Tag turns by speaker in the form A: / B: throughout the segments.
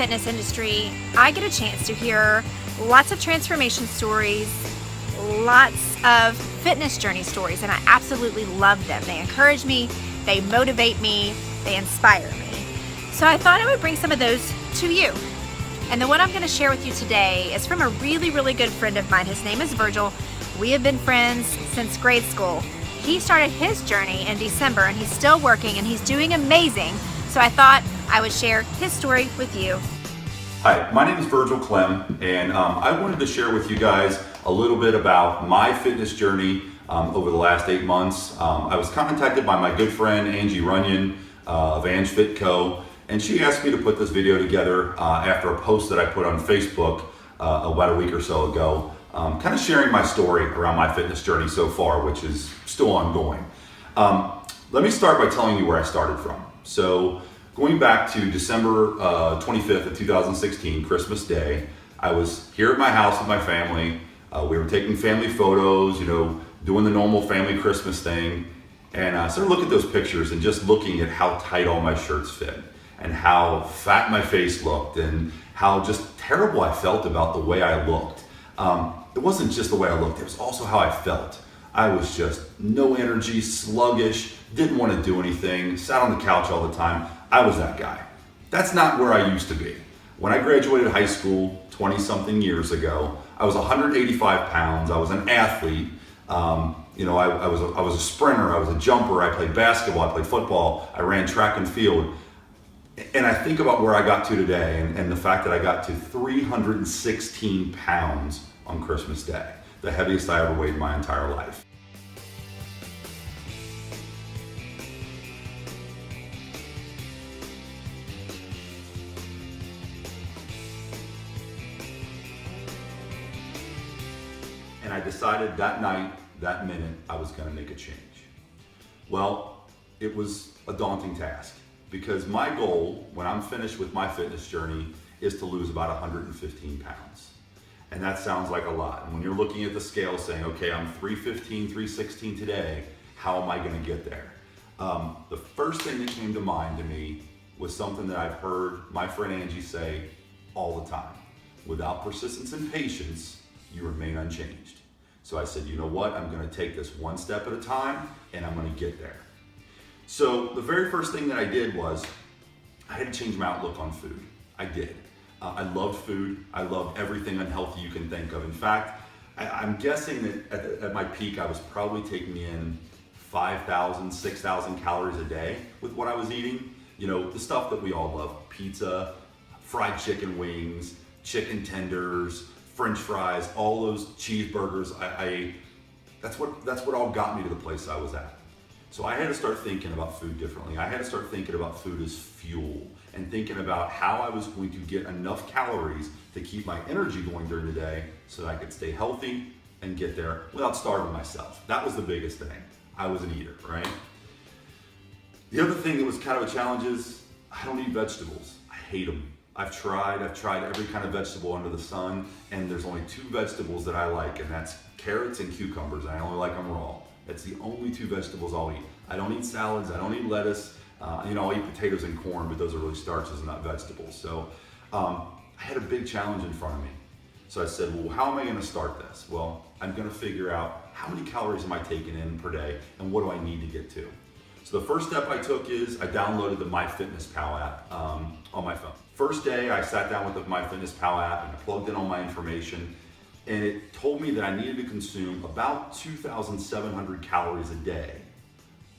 A: fitness industry, I get a chance to hear lots of transformation stories, lots of fitness journey stories, and I absolutely love them. They encourage me, they motivate me, they inspire me. So I thought I would bring some of those to you. And the one I'm going to share with you today is from a really, really good friend of mine. His name is Virgil. We have been friends since grade school. He started his journey in December and he's still working and he's doing amazing. So I thought I would share his story with you.
B: Hi, my name is Virgil Clem, and I wanted to share with you guys a little bit about my fitness journey over the last 8 months. I was contacted by my good friend Angie Runyon of Ange Fit Co, and she asked me to put this video together after a post that I put on Facebook about a week or so ago, kind of sharing my story around my fitness journey so far, which is still ongoing. Let me start by telling you where I started from. So going back to December 25th of 2016, Christmas Day, I was here at my house with my family. We were taking family photos, you know, doing the normal family Christmas thing. And I started looking at those pictures and just looking at how tight all my shirts fit and how fat my face looked and how just terrible I felt about the way I looked. It wasn't just the way I looked, it was also how I felt. I was just no energy, sluggish, didn't want to do anything, sat on the couch all the time. I was that guy. That's not where I used to be. When I graduated high school 20-something years ago, I was 185 pounds. I was an athlete. You know, I was a sprinter. I was a jumper. I played basketball. I played football. I ran track and field. And I think about where I got to today and the fact that I got to 316 pounds on Christmas Day, the heaviest I ever weighed in my entire life. And I decided that night, that minute, I was going to make a change. Well, it was a daunting task because my goal when I'm finished with my fitness journey is to lose about 115 pounds. And that sounds like a lot. And when you're looking at the scale saying, okay, I'm 315, 316 today, how am I going to get there? The first thing that came to mind to me was something that I've heard my friend Angie say all the time. Without persistence and patience, you remain unchanged. So I said, you know what? I'm going to take this one step at a time and I'm going to get there. So the very first thing that I did was I had to change my outlook on food. I did. I loved food. I loved everything unhealthy you can think of. In fact, I'm guessing that at my peak, I was probably taking in 5,000, 6,000 calories a day with what I was eating. You know, the stuff that we all love: pizza, fried chicken wings, chicken tenders, French fries, all those cheeseburgers. That's what all got me to the place I was at. So I had to start thinking about food differently. I had to start thinking about food as fuel and thinking about how I was going to get enough calories to keep my energy going during the day so that I could stay healthy and get there without starving myself. That was the biggest thing. I was an eater, right? The other thing that was kind of a challenge is I don't eat vegetables. I hate them. I've tried every kind of vegetable under the sun, and there's only 2 vegetables that I like, and that's carrots and cucumbers. I only like them raw. That's the only 2 vegetables I'll eat. I don't eat salads, I don't eat lettuce. You know, I'll eat potatoes and corn, but those are really starches and not vegetables. So I had a big challenge in front of me. So I said, well, how am I gonna start this? Well, I'm gonna figure out how many calories am I taking in per day and what do I need to get to? So the first step I took is I downloaded the MyFitnessPal app on my phone. First day, I sat down with the MyFitnessPal app and I plugged in all my information, and it told me that I needed to consume about 2,700 calories a day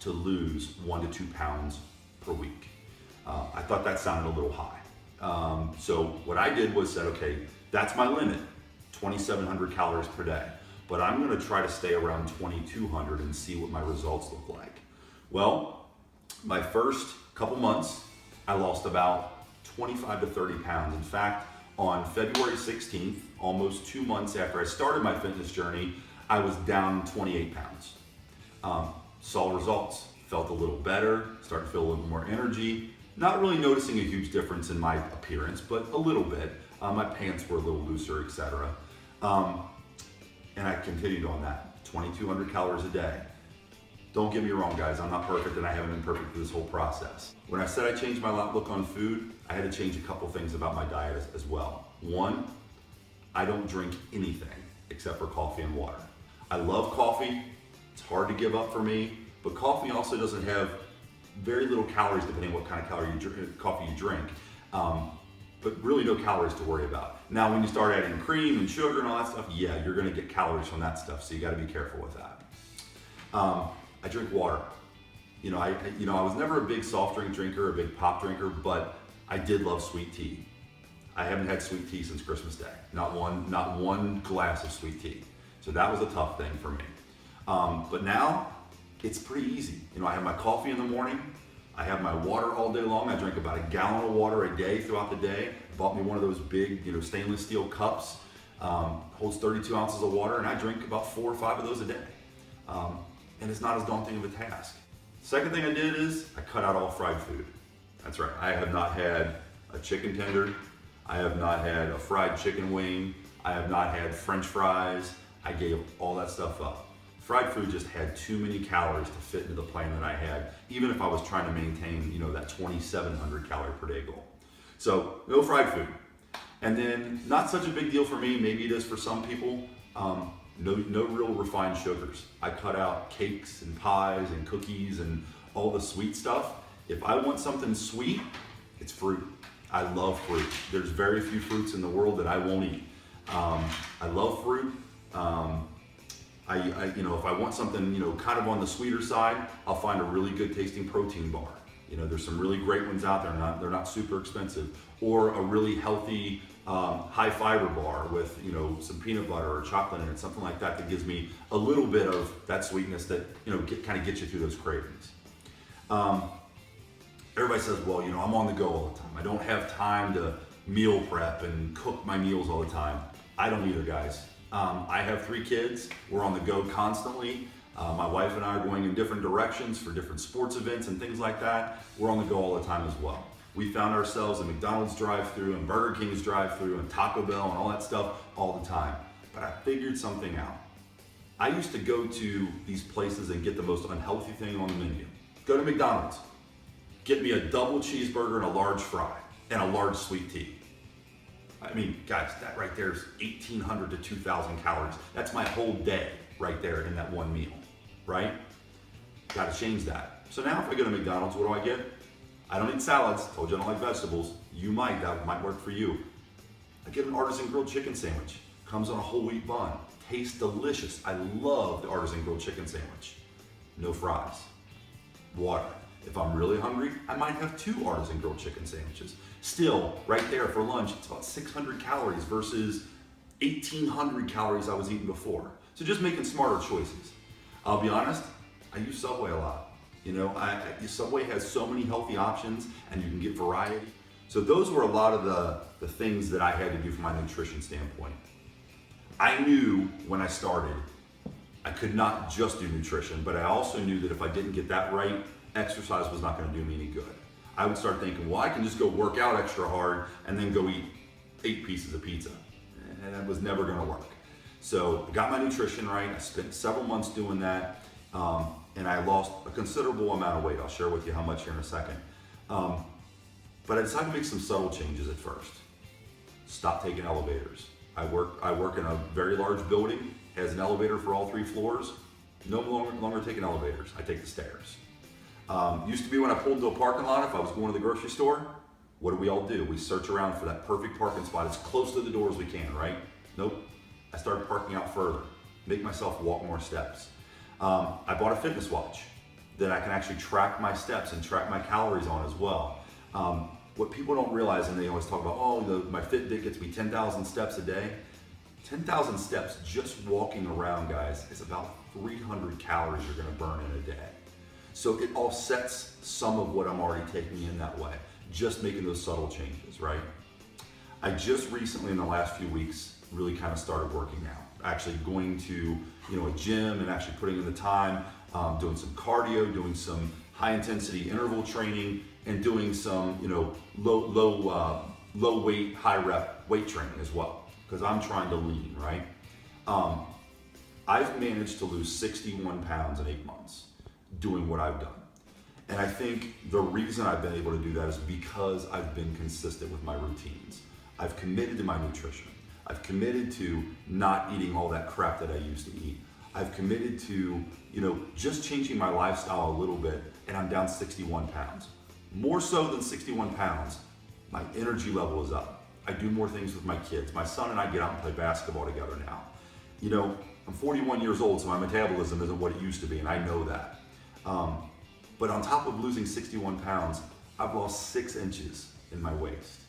B: to lose 1 to 2 pounds per week. I thought that sounded a little high. So what I did was said, okay, that's my limit, 2,700 calories per day, but I'm gonna try to stay around 2,200 and see what my results look like. Well, my first couple months, I lost about 25 to 30 pounds. In fact, on February 16th, almost 2 months after I started my fitness journey, I was down 28 pounds. Saw results, felt a little better, started to feel a little more energy, not really noticing a huge difference in my appearance, but a little bit. My pants were a little looser, etc. And I continued on that, 2,200 calories a day. Don't get me wrong, guys, I'm not perfect and I haven't been perfect through this whole process. When I said I changed my outlook on food, I had to change a couple things about my diet as well. One, I don't drink anything except for coffee and water. I love coffee, it's hard to give up for me, but coffee also doesn't have very little calories depending on what kind of coffee you drink, but really no calories to worry about. Now when you start adding cream and sugar and all that stuff, yeah, you're gonna get calories from that stuff, so you gotta be careful with that. I drink water. I was never a big soft drink drinker, a big pop drinker, but I did love sweet tea. I haven't had sweet tea since Christmas Day. Not one glass of sweet tea. So that was a tough thing for me. But now it's pretty easy. I have my coffee in the morning. I have my water all day long. I drink about a gallon of water a day throughout the day. I bought me one of those big, stainless steel cups. Holds 32 ounces of water, and I drink about 4 or 5 of those a day. And it's not as daunting of a task. Second thing I did is I cut out all fried food. That's right, I have not had a chicken tender. I have not had a fried chicken wing. I have not had French fries. I gave all that stuff up. Fried food just had too many calories to fit into the plan that I had, even if I was trying to maintain, that 2,700 calorie per day goal. So no fried food. And then not such a big deal for me, maybe it is for some people, no real refined sugars. I cut out cakes and pies and cookies and all the sweet stuff. If I want something sweet, it's fruit. I love fruit. There's very few fruits in the world that I won't eat. I love fruit. If I want something, kind of on the sweeter side, I'll find a really good tasting protein bar. There's some really great ones out there. They're not super expensive. Or a really healthy, high fiber bar with, some peanut butter or chocolate in it, something like that gives me a little bit of that sweetness that, kind of gets you through those cravings. Everybody says, well, I'm on the go all the time. I don't have time to meal prep and cook my meals all the time. I don't either, guys. I have 3 kids. We're on the go constantly. My wife and I are going in different directions for different sports events and things like that. We're on the go all the time as well. We found ourselves in McDonald's drive-thru and Burger King's drive-thru and Taco Bell and all that stuff all the time. But I figured something out. I used to go to these places and get the most unhealthy thing on the menu. Go to McDonald's, get me a double cheeseburger and a large fry and a large sweet tea. I mean, guys, that right there is 1,800 to 2,000 calories. That's my whole day right there in that one meal, right? Got to change that. So now if I go to McDonald's, what do I get? I don't eat salads. Told you I don't like vegetables. You might. That might work for you. I get an artisan grilled chicken sandwich. Comes on a whole wheat bun. Tastes delicious. I love the artisan grilled chicken sandwich. No fries. Water. If I'm really hungry, I might have 2 artisan grilled chicken sandwiches. Still, right there for lunch, it's about 600 calories versus 1,800 calories I was eating before. So just making smarter choices. I'll be honest, I use Subway a lot. Subway has so many healthy options and you can get variety. So those were a lot of the things that I had to do from my nutrition standpoint. I knew when I started, I could not just do nutrition, but I also knew that if I didn't get that right, exercise was not going to do me any good. I would start thinking, well, I can just go work out extra hard and then go eat 8 pieces of pizza. And that was never going to work. So I got my nutrition right. I spent several months doing that. And I lost a considerable amount of weight. I'll share with you how much here in a second. But I decided to make some subtle changes at first. Stop taking elevators. I work in a very large building, has an elevator for all 3 floors. No longer taking elevators. I take the stairs. Used to be when I pulled into a parking lot, if I was going to the grocery store, what do we all do? We search around for that perfect parking spot as close to the door as we can, right? Nope. I started parking out further, make myself walk more steps. I bought a fitness watch that I can actually track my steps and track my calories on as well. What people don't realize, and they always talk about, my Fitbit gets me 10,000 steps a day. 10,000 steps just walking around, guys, is about 300 calories you're gonna burn in a day. So it offsets some of what I'm already taking in that way, just making those subtle changes, right? I just recently, in the last few weeks, really kind of started working out. Actually going to a gym and actually putting in the time, doing some cardio, doing some high intensity interval training, and doing some low weight, high rep weight training as well, because I'm trying to lean, right? I've managed to lose 61 pounds in 8 months. doing what I've done. And I think the reason I've been able to do that is because I've been consistent with my routines. I've committed to my nutrition. I've committed to not eating all that crap that I used to eat. I've committed to, just changing my lifestyle a little bit, and I'm down 61 pounds. More so than 61 pounds, my energy level is up. I do more things with my kids. My son and I get out and play basketball together now. I'm 41 years old, so my metabolism isn't what it used to be, and I know that. But on top of losing 61 pounds, I've lost 6 inches in my waist.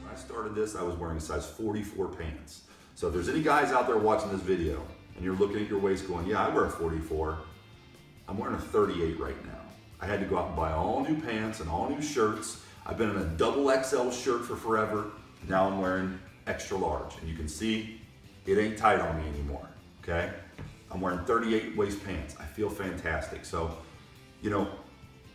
B: When I started this, I was wearing a size 44 pants. So if there's any guys out there watching this video and you're looking at your waist going, yeah, I wear a 44, I'm wearing a 38 right now. I had to go out and buy all new pants and all new shirts. I've been in a double XL shirt for forever. Now I'm wearing extra large. And you can see it ain't tight on me anymore, okay? I'm wearing 38 waist pants. I feel fantastic. So,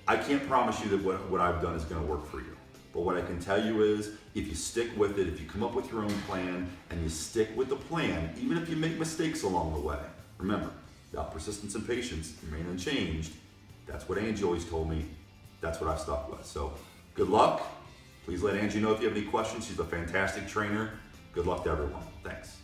B: I can't promise you that what I've done is gonna work for you. But what I can tell you is, if you stick with it, if you come up with your own plan and you stick with the plan, even if you make mistakes along the way, remember, without persistence and patience, remain unchanged. That's what Angie always told me. That's what I've stuck with. So good luck. Please let Angie know if you have any questions. She's a fantastic trainer. Good luck to everyone. Thanks.